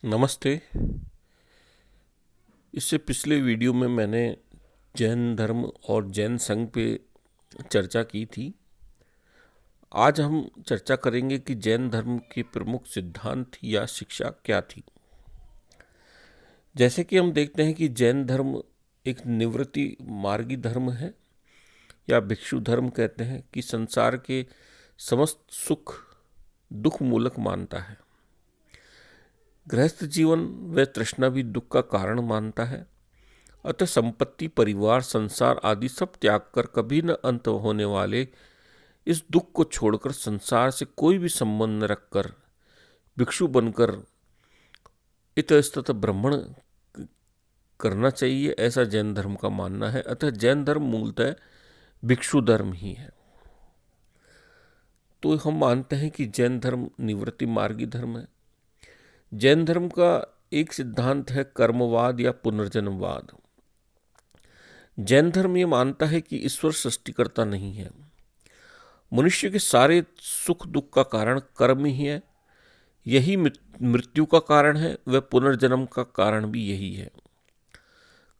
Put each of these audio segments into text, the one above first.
नमस्ते। इससे पिछले वीडियो में मैंने जैन धर्म और जैन संघ पे चर्चा की थी। आज हम चर्चा करेंगे कि जैन धर्म के प्रमुख सिद्धांत या शिक्षा क्या थी। जैसे कि हम देखते हैं कि जैन धर्म एक निवृत्ति मार्गी धर्म है या भिक्षु धर्म कहते हैं कि संसार के समस्त सुख दुख मूलक मानता है। गृहस्थ जीवन व तृष्णा भी दुख का कारण मानता है। अतः संपत्ति, परिवार, संसार आदि सब त्याग कर कभी न अंत होने वाले इस दुख को छोड़कर संसार से कोई भी संबंध न रखकर भिक्षु बनकर इतस्ततः भ्रमण करना चाहिए, ऐसा जैन धर्म का मानना है। अतः जैन धर्म मूलतः भिक्षु धर्म ही है। तो हम मानते हैं कि जैन धर्म निवृत्ति मार्गी धर्म है। जैन धर्म का एक सिद्धांत है कर्मवाद या पुनर्जन्मवाद। जैन धर्म ये मानता है कि ईश्वर सृष्टिकर्ता नहीं है। मनुष्य के सारे सुख दुख का कारण कर्म ही है। यही मृत्यु का कारण है, वह पुनर्जन्म का कारण भी यही है।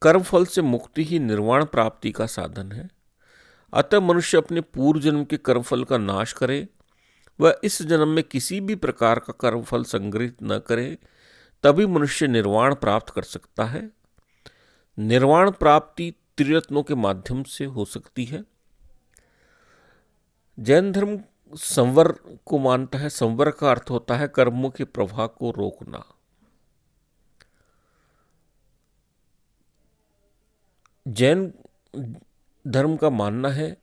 कर्म फल से मुक्ति ही निर्वाण प्राप्ति का साधन है। अतः मनुष्य अपने पूर्व जन्म के कर्मफल का नाश करे, वह इस जन्म में किसी भी प्रकार का कर्मफल संग्रहित न करे, तभी मनुष्य निर्वाण प्राप्त कर सकता है। निर्वाण प्राप्ति त्रिरत्नों के माध्यम से हो सकती है। जैन धर्म संवर को मानता है। संवर का अर्थ होता है कर्मों के प्रवाह को रोकना। जैन धर्म का मानना है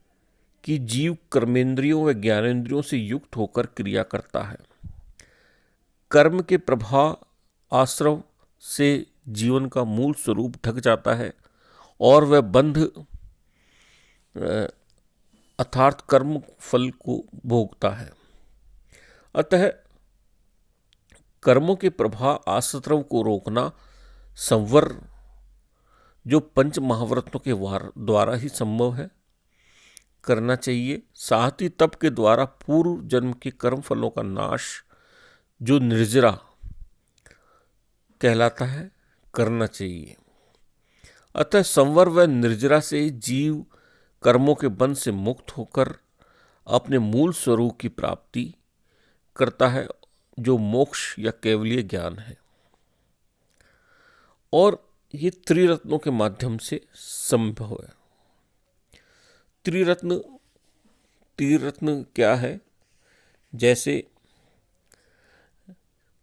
कि जीव कर्मेंद्रियों व ज्ञानेंद्रियों से युक्त होकर क्रिया करता है। कर्म के प्रभाव आश्रव से जीवन का मूल स्वरूप ढक जाता है और वह बंध अर्थात कर्म फल को भोगता है। अतः कर्मों के प्रभाव आश्रव को रोकना संवर, जो पंच महाव्रतों के द्वारा ही संभव है, करना चाहिए। साथ ही तप के द्वारा पूर्व जन्म के कर्म फलों का नाश, जो निर्जरा कहलाता है, करना चाहिए। अतः संवर व निर्जरा से जीव कर्मों के बंध से मुक्त होकर अपने मूल स्वरूप की प्राप्ति करता है, जो मोक्ष या केवलीय ज्ञान है। और ये त्रिरत्नों के माध्यम से संभव है। त्रिरत्न क्या है? जैसे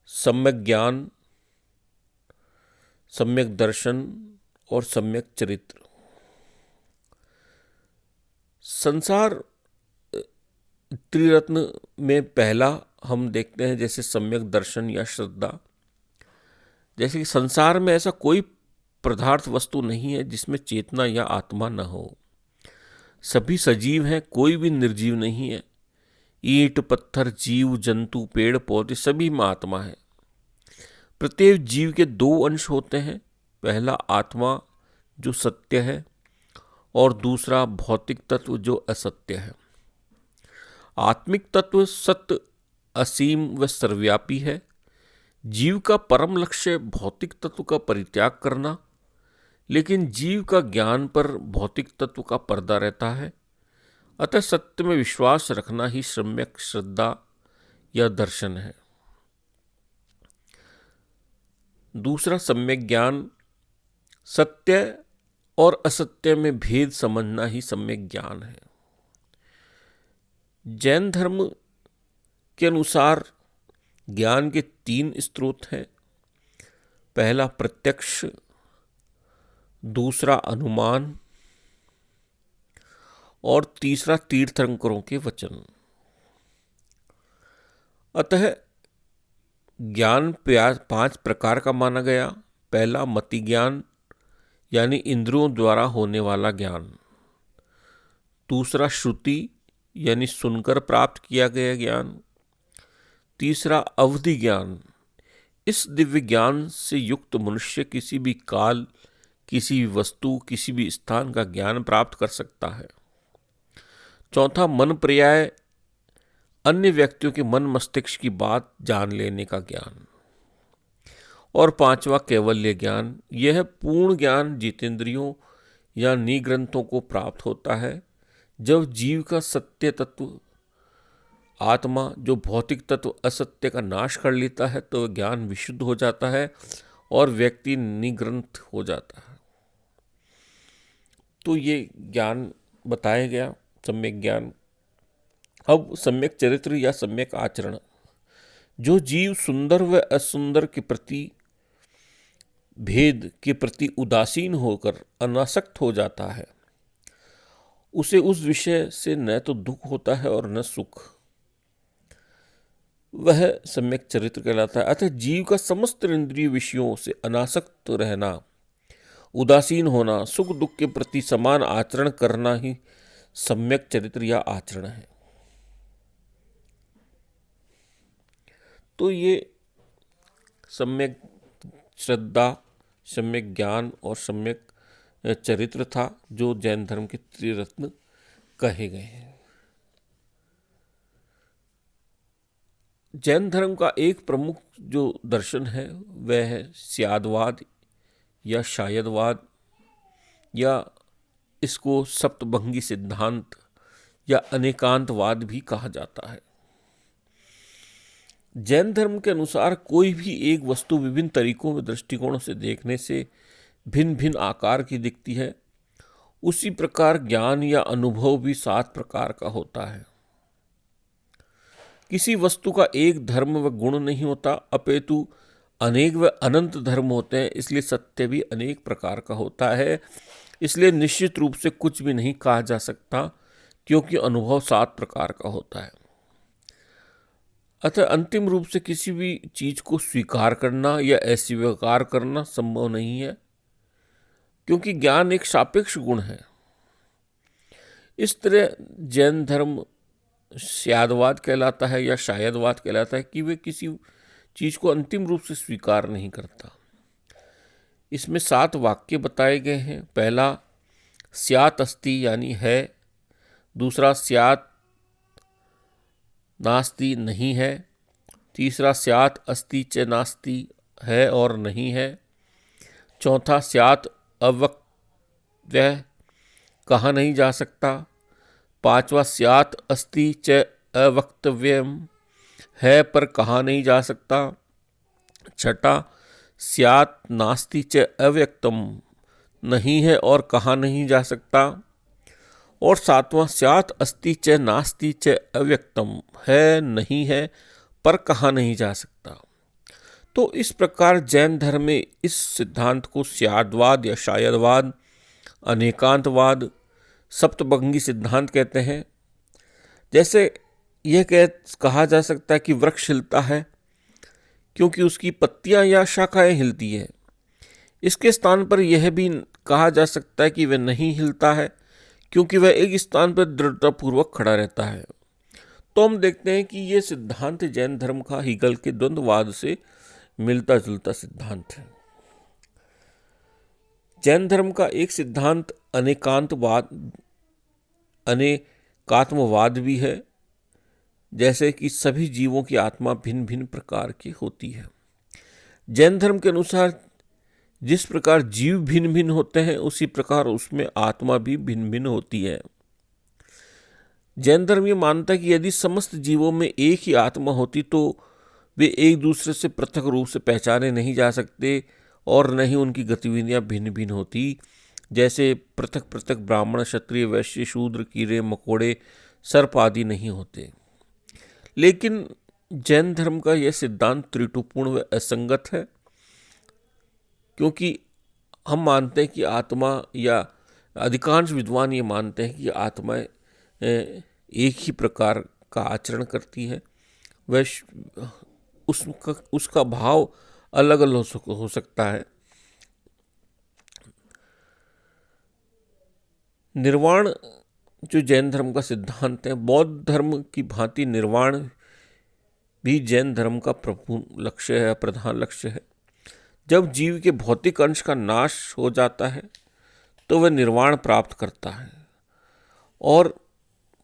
सम्यक ज्ञान, सम्यक दर्शन और सम्यक चरित्र। संसार त्रिरत्न में पहला हम देखते हैं जैसे सम्यक दर्शन या श्रद्धा। जैसे कि संसार में ऐसा कोई पदार्थ वस्तु नहीं है जिसमें चेतना या आत्मा न हो। सभी सजीव हैं, कोई भी निर्जीव नहीं है। ईंट पत्थर जीव जंतु पेड़ पौधे सभी में आत्मा है। प्रत्येक जीव के दो अंश होते हैं। पहला आत्मा जो सत्य है और दूसरा भौतिक तत्व जो असत्य है। आत्मिक तत्व सत्य असीम व सर्वव्यापी है। जीव का परम लक्ष्य भौतिक तत्व का परित्याग करना, लेकिन जीव का ज्ञान पर भौतिक तत्व का पर्दा रहता है। अतः सत्य में विश्वास रखना ही सम्यक श्रद्धा या दर्शन है। दूसरा सम्यक ज्ञान, सत्य और असत्य में भेद समझना ही सम्यक ज्ञान है। जैन धर्म के अनुसार ज्ञान के तीन स्रोत हैं। पहला प्रत्यक्ष, दूसरा अनुमान और तीसरा तीर्थंकरों के वचन। अतः ज्ञान 5 प्रकार का माना गया। पहला मति ज्ञान यानी इंद्रियों द्वारा होने वाला ज्ञान। दूसरा श्रुति यानी सुनकर प्राप्त किया गया ज्ञान। तीसरा अवधि ज्ञान। इस दिव्य ज्ञान से युक्त मनुष्य किसी भी काल, किसी भी वस्तु, किसी भी स्थान का ज्ञान प्राप्त कर सकता है। चौथा मन पर्याय, अन्य व्यक्तियों के मन मस्तिष्क की बात जान लेने का ज्ञान। और पांचवा कैवल्य ज्ञान। यह पूर्ण ज्ञान जितेंद्रियों या निग्रंथों को प्राप्त होता है जब जीव का सत्य तत्व आत्मा जो भौतिक तत्व असत्य का नाश कर लेता है तो ज्ञान विशुद्ध हो जाता है और व्यक्ति निग्रंथ हो जाता है। तो ये ज्ञान बताया गया, सम्यक ज्ञान। अब सम्यक चरित्र या सम्यक आचरण। जो जीव सुंदर व असुंदर के प्रति भेद के प्रति उदासीन होकर अनासक्त हो जाता है, उसे उस विषय से न तो दुख होता है और न सुख, वह सम्यक चरित्र कहलाता है। अतः जीव का समस्त इंद्रिय विषयों से अनासक्त रहना, उदासीन होना, सुख दुख के प्रति समान आचरण करना ही सम्यक चरित्र या आचरण है। तो ये सम्यक श्रद्धा, सम्यक ज्ञान और सम्यक चरित्र था जो जैन धर्म के त्रिरत्न कहे गए हैं। जैन धर्म का एक प्रमुख जो दर्शन है वह है स्यादवाद या शायदवाद, या इसको सप्तभंगी सिद्धांत या अनेकांतवाद भी कहा जाता है। जैन धर्म के अनुसार कोई भी एक वस्तु विभिन्न तरीकों में दृष्टिकोणों से देखने से भिन्न भिन्न आकार की दिखती है। उसी प्रकार ज्ञान या अनुभव भी 7 प्रकार का होता है। किसी वस्तु का एक धर्म व गुण नहीं होता, अपितु अनेक व अनंत धर्म होते हैं। इसलिए सत्य भी अनेक प्रकार का होता है। इसलिए निश्चित रूप से कुछ भी नहीं कहा जा सकता, क्योंकि अनुभव 7 प्रकार का होता है। अतः अंतिम रूप से किसी भी चीज को स्वीकार करना या अस्वीकार करना संभव नहीं है, क्योंकि ज्ञान एक सापेक्ष गुण है। इस तरह जैन धर्म स्यादवाद कहलाता है या शायदवाद कहलाता है कि वे किसी चीज को अंतिम रूप से स्वीकार नहीं करता। इसमें 7 वाक्य बताए गए हैं। पहला स्यात् अस्ति यानी है, दूसरा स्यात् नास्ति नहीं है, तीसरा स्यात् अस्ति च नास्ति है और नहीं है, चौथा स्यात् अवक्तव्यः कहा नहीं जा सकता, पांचवा स्यात् अस्ति च अवक्तव्यम है पर कहा नहीं जा सकता, छठा स्यात् नास्ति च अव्यक्तम नहीं है और कहा नहीं जा सकता, और सातवां स्यात् अस्ति च नास्ति च अव्यक्तम है नहीं है पर कहा नहीं जा सकता। तो इस प्रकार जैन धर्म में इस सिद्धांत को स्यादवाद या शायदवाद, अनेकांतवाद, सप्तभंगी सिद्धांत कहते हैं। जैसे यह कहा जा सकता है कि वृक्ष हिलता है क्योंकि उसकी पत्तियां या शाखाएं हिलती है। इसके स्थान पर यह भी कहा जा सकता है कि वह नहीं हिलता है क्योंकि वह एक स्थान पर दृढ़तापूर्वक खड़ा रहता है। तो हम देखते हैं कि यह सिद्धांत जैन धर्म का हीगल के द्वंद्ववाद से मिलता जुलता सिद्धांत है। जैन धर्म का एक सिद्धांत अनेकात्मवाद भी है, जैसे कि सभी जीवों की आत्मा भिन्न भिन्न प्रकार की होती है। जैन धर्म के अनुसार जिस प्रकार जीव भिन्न भिन्न होते हैं, उसी प्रकार उसमें आत्मा भी भिन्न भिन्न होती है। जैन धर्म ये मानता है कि यदि समस्त जीवों में एक ही आत्मा होती तो वे एक दूसरे से पृथक रूप से पहचाने नहीं जा सकते और न ही उनकी गतिविधियां भिन्न भिन्न होती। जैसे पृथक पृथक ब्राह्मण, क्षत्रिय, वैश्य, शूद्र, कीड़े मकोड़े, सर्प आदि नहीं होते। लेकिन जैन धर्म का यह सिद्धांत त्रुटिपूर्ण व असंगत है, क्योंकि हम मानते हैं कि आत्मा, या अधिकांश विद्वान ये मानते हैं कि आत्मा एक ही प्रकार का आचरण करती है। वह उसका भाव अलग अलग हो सकता है। निर्वाण जो जैन धर्म का सिद्धांत है, बौद्ध धर्म की भांति निर्वाण भी जैन धर्म का लक्ष्य है, प्रधान लक्ष्य है। जब जीव के भौतिक अंश का नाश हो जाता है तो वह निर्वाण प्राप्त करता है, और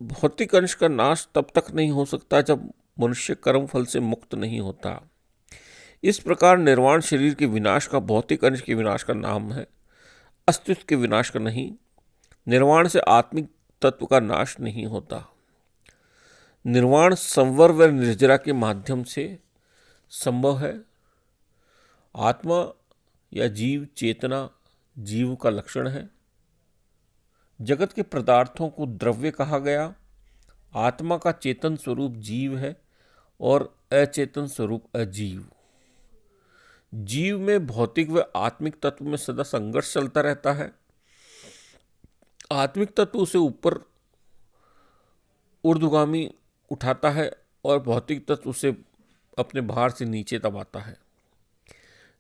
भौतिक अंश का नाश तब तक नहीं हो सकता जब मनुष्य कर्म फल से मुक्त नहीं होता। इस प्रकार निर्वाण शरीर के विनाश का, भौतिक अंश के विनाश का नाम है, अस्तित्व के विनाश का नहीं। निर्वाण से आत्मिक तत्व का नाश नहीं होता। निर्वाण संवर व निर्जरा के माध्यम से संभव है। आत्मा या जीव, चेतना जीव का लक्षण है। जगत के पदार्थों को द्रव्य कहा गया। आत्मा का चेतन स्वरूप जीव है और अचेतन स्वरूप अजीव। जीव में भौतिक व आत्मिक तत्व में सदा संघर्ष चलता रहता है। आत्मिक तत्व उसे ऊपर ऊर्ध्वगामी उठाता है और भौतिक तत्व उसे अपने भार से नीचे दबाता है।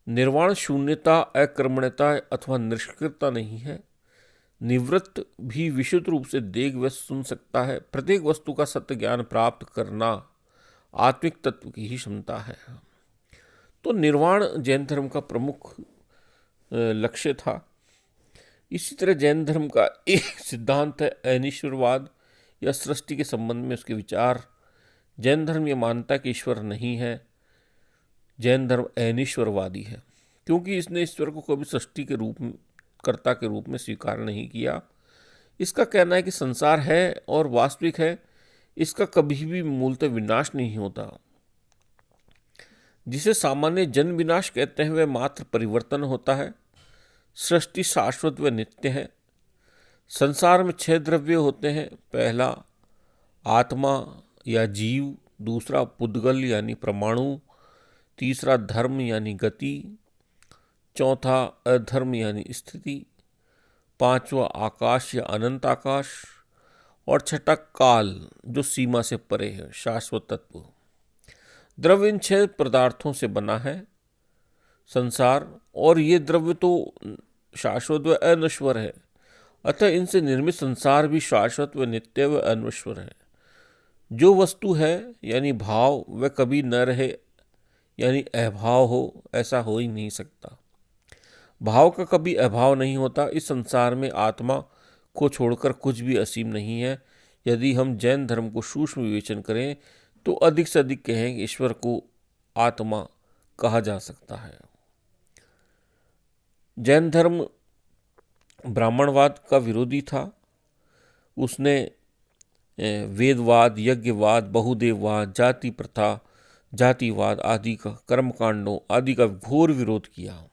निर्वाण शून्यता, अकर्मण्यता अथवा निष्क्रियता नहीं है। निवृत्त भी विशुद्ध रूप से देख व सुन सकता है। प्रत्येक वस्तु का सत्य ज्ञान प्राप्त करना आत्मिक तत्व की ही क्षमता है। तो निर्वाण जैन धर्म का प्रमुख लक्ष्य था। इसी तरह जैन धर्म का एक सिद्धांत है अनिश्वरवाद या सृष्टि के संबंध में उसके विचार। जैन धर्म ये मानता है कि ईश्वर नहीं है। जैन धर्म अनिश्वरवादी है क्योंकि इसने ईश्वर को कभी सृष्टि के रूप में, कर्ता के रूप में स्वीकार नहीं किया। इसका कहना है कि संसार है और वास्तविक है, इसका कभी भी मूलतः विनाश नहीं होता। जिसे सामान्य जन विनाश कहते हैं वह मात्र परिवर्तन होता है। सृष्टि शाश्वत व नित्य है। संसार में 6 द्रव्य होते हैं। पहला आत्मा या जीव, दूसरा पुद्गल यानी परमाणु, तीसरा धर्म यानी गति, चौथा अधर्म यानी स्थिति, पांचवा आकाश या अनंत आकाश और छठा काल जो सीमा से परे है, शाश्वत तत्व। द्रव्य इन 6 पदार्थों से बना है संसार, और ये द्रव्य तो शाश्वत व अनश्वर है। अतः इनसे निर्मित संसार भी शाश्वत व नित्य व अनश्वर है। जो वस्तु है यानी भाव, वह कभी न रहे यानी अभाव हो, ऐसा हो ही नहीं सकता। भाव का कभी अभाव नहीं होता। इस संसार में आत्मा को छोड़कर कुछ भी असीम नहीं है। यदि हम जैन धर्म को सूक्ष्म विवेचन करें तो अधिक से अधिक कहें कि ईश्वर को आत्मा कहा जा सकता है। जैन धर्म ब्राह्मणवाद का विरोधी था। उसने वेदवाद, यज्ञवाद, बहुदेववाद, जाति प्रथा, जातिवाद आदि का, कर्मकांडों आदि का घोर विरोध किया।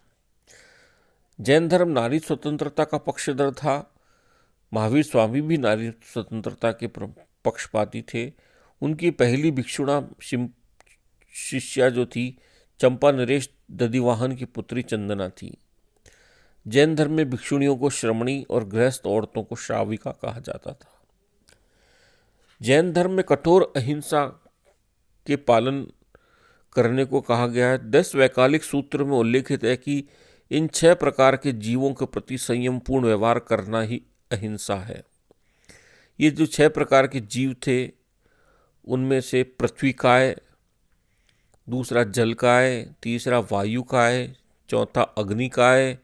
जैन धर्म नारी स्वतंत्रता का पक्षधर था। महावीर स्वामी भी नारी स्वतंत्रता के पक्षपाती थे। उनकी पहली भिक्षुणा शिष्या जो थी चंपा नरेश दधिवाहन की पुत्री चंदना थी। जैन धर्म में भिक्षुणियों को श्रमणी और गृहस्थ औरतों को श्राविका कहा जाता था। जैन धर्म में कठोर अहिंसा के पालन करने को कहा गया है। 10 वैकालिक सूत्र में उल्लेखित है कि इन 6 प्रकार के जीवों के प्रति संयम पूर्ण व्यवहार करना ही अहिंसा है। ये जो 6 प्रकार के जीव थे उनमें से पृथ्वी काय, दूसरा जल काय, तीसरा वायु काय, चौथा अग्नि काय,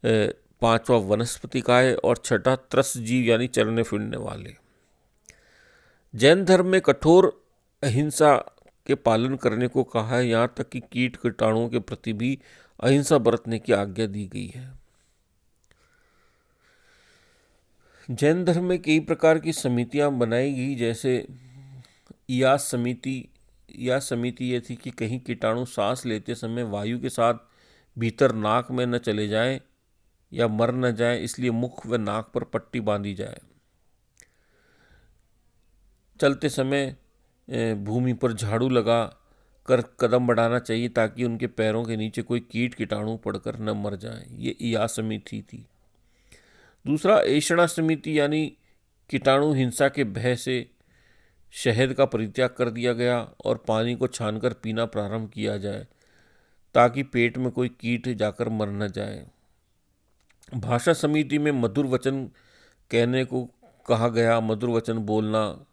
पांचवा वनस्पति काय और छठा त्रस जीव यानी चलने फिरने वाले। जैन धर्म में कठोर अहिंसा के पालन करने को कहा है। यहाँ तक कि कीट कीटाणुओं के प्रति भी अहिंसा बरतने की आज्ञा दी गई है। जैन धर्म में कई प्रकार की समितियां बनाई गई, जैसे यास समिति। यह समिति ये थी कि कहीं कीटाणु सांस लेते समय वायु के साथ भीतर नाक में न चले जाएं या मर न जाएं, इसलिए मुख व नाक पर पट्टी बांधी जाए। चलते समय भूमि पर झाड़ू लगा कर कदम बढ़ाना चाहिए ताकि उनके पैरों के नीचे कोई कीट कीटाणु पड़कर न मर जाए। ये या समिति थी। दूसरा ऐषणा समिति यानी कीटाणु हिंसा के भय से शहद का परित्याग कर दिया गया और पानी को छानकर पीना प्रारंभ किया जाए ताकि पेट में कोई कीट जाकर मर न जाए। भाषा समिति में मधुर वचन कहने को कहा गया, मधुर वचन बोलना।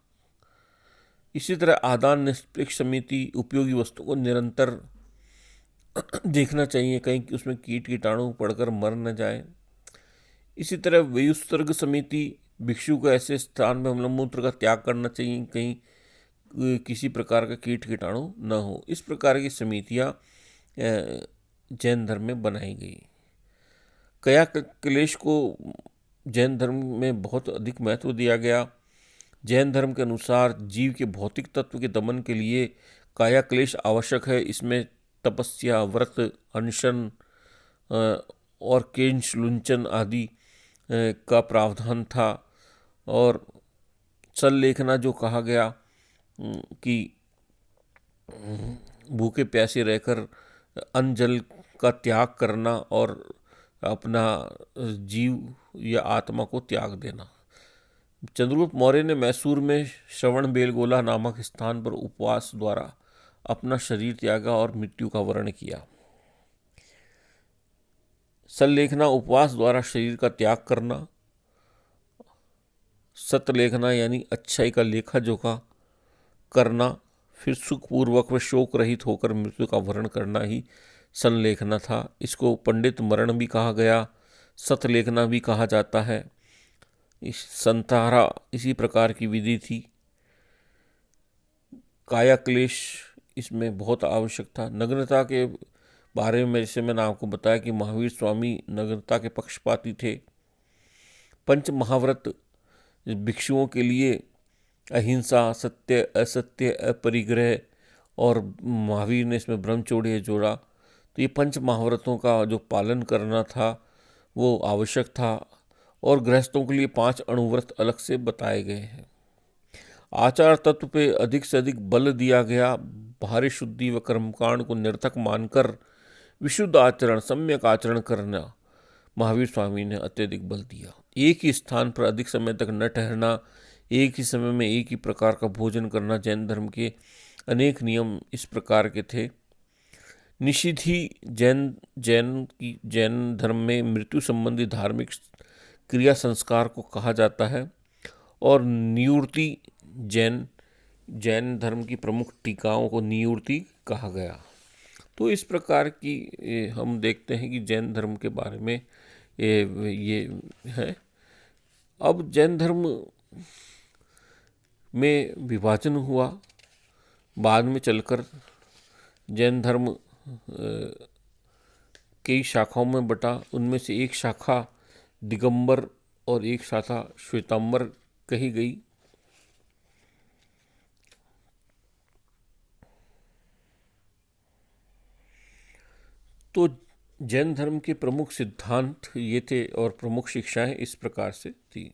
इसी तरह आदान निष्पक्ष समिति, उपयोगी वस्तु को निरंतर देखना चाहिए कहीं उसमें कीट कीटाणु पड़कर मर न जाए। इसी तरह वयुस्तर्ग समिति, भिक्षु को ऐसे स्थान में मलमूत्र का त्याग करना चाहिए कहीं किसी प्रकार का कीट कीटाणु न हो। इस प्रकार की समितियाँ जैन धर्म में बनाई गई। कया क्लेश को जैन धर्म में बहुत अधिक महत्व दिया गया। जैन धर्म के अनुसार जीव के भौतिक तत्व के दमन के लिए काया क्लेश आवश्यक है। इसमें तपस्या, व्रत, अनशन और केंश लुंचन आदि का प्रावधान था। और सल्लेखना जो कहा गया कि भूखे प्यासे रहकर अन्न जल का त्याग करना और अपना जीव या आत्मा को त्याग देना। चंद्रगुप्त मौर्य ने मैसूर में श्रवण बेलगोला नामक स्थान पर उपवास द्वारा अपना शरीर त्यागा और मृत्यु का वर्ण किया। सल्लेखना उपवास द्वारा शरीर का त्याग करना, सतलेखना यानी अच्छाई का लेखा जोखा करना, फिर सुखपूर्वक व शोक रहित होकर मृत्यु का वर्ण करना ही संलेखना था। इसको पंडित मरण भी कहा गया, सतलेखना भी कहा जाता है। इस संतारा इसी प्रकार की विधि थी। काया क्लेश इसमें बहुत आवश्यक था। नग्नता के बारे में जैसे मैंने आपको बताया कि महावीर स्वामी नग्नता के पक्षपाती थे। पंच महाव्रत भिक्षुओं के लिए अहिंसा, सत्य, असत्य, अपरिग्रह और महावीर ने इसमें ब्रह्मचर्य जोड़ा। तो ये पंच महाव्रतों का जो पालन करना था वो आवश्यक था। और गृहस्थों के लिए 5 अणुव्रत अलग से बताए गए हैं। आचार तत्व पे अधिक से अधिक बल दिया गया। बाहरी शुद्धि व कर्मकांड को निरर्थक मानकर विशुद्ध आचरण, सम्यक आचरण करना महावीर स्वामी ने अत्यधिक बल दिया। एक ही स्थान पर अधिक समय तक न ठहरना, एक ही समय में एक ही प्रकार का भोजन करना, जैन धर्म के अनेक नियम इस प्रकार के थे। निषिद्धि जैन धर्म में मृत्यु संबंधी धार्मिक क्रिया संस्कार को कहा जाता है। और निवृत्ति जैन धर्म की प्रमुख टीकाओं को निवृत्ति कहा गया। तो इस प्रकार की हम देखते हैं कि जैन धर्म के बारे में ये है। अब जैन धर्म में विभाजन हुआ, बाद में चलकर जैन धर्म कई शाखाओं में बटा। उनमें से एक शाखा दिगंबर और एक शाखा श्वेतांबर कही गई। तो जैन धर्म के प्रमुख सिद्धांत ये थे और प्रमुख शिक्षाएं इस प्रकार से थी।